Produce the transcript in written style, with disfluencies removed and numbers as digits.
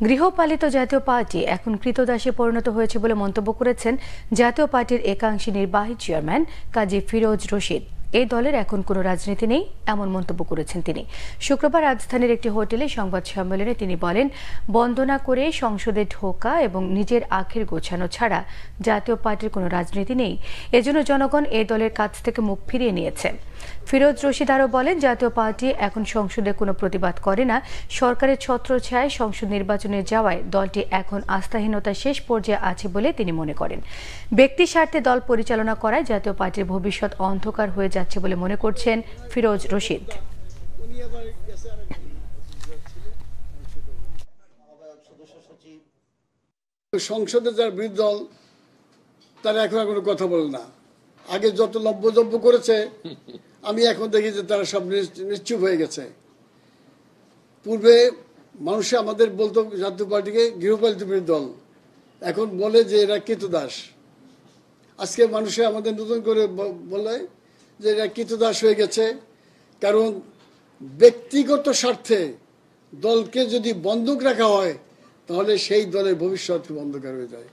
গৃহপালিত জাতীয় পার্টি এখন ক্রীতদাসে পরিণত হয়েছে বলে মন্তব্য করেছেন জাতীয় পার্টির একাংশী নির্বাহী চেয়ারম্যান কাজী ফিরোজ রশিদ। এই দলের এখন কোনো রাজনীতি নেই এমন মন্তব্য করেছেন তিনি। শুক্রবার রাজধানীর একটি হোটেলে সংবাদ সম্মেলনে তিনি বলেন, বন্দনা করে সংসদে ঢোকা এবং নিজের আখের গোছানো ছাড়া জাতীয় পার্টির কোনো রাজনীতি নেই। এজন্য জনগণ এই দলের কাছ থেকে মুখ ফিরিয়ে নিয়েছে। ফিরোজ রশিদ আরও বলেন, জাতীয় পার্টি এখন সংসদে কোনো প্রতিবাদ করে না। সরকারের ছত্রছায়ায় সংসদ নির্বাচনে যাওয়ায় দলটি এখন আস্থাহীনতার শেষ পর্যায়ে আছে বলে তিনি মনে করেন। ব্যক্তি স্বার্থে দল পরিচালনা করায় জাতীয় পার্টির ভবিষ্যৎ অন্ধকার হয়ে যাচ্ছে বলে মনে করছেন ফিরোজ রশিদ। সংসদে যারা বিরোধী দল তারা এখন আর কোনো কথা বলে না। আগে যত লব্যজব্য করেছে আমি এখন দেখি যে তারা সব নিশ্চুপ হয়ে গেছে। পূর্বে মানুষ আমাদের বলতো জাতীয় পার্টিকে গৃহপালিত বিরোধী দল, এখন বলে যে এরা কৃতদাস। আজকে মানুষে আমাদের নতুন করে বলে যে এরা কৃতদাস হয়ে গেছে, কারণ ব্যক্তিগত স্বার্থে দলকে যদি বন্ধক রাখা হয় তাহলে সেই দলের ভবিষ্যৎ অন্ধকার হয়ে যায়।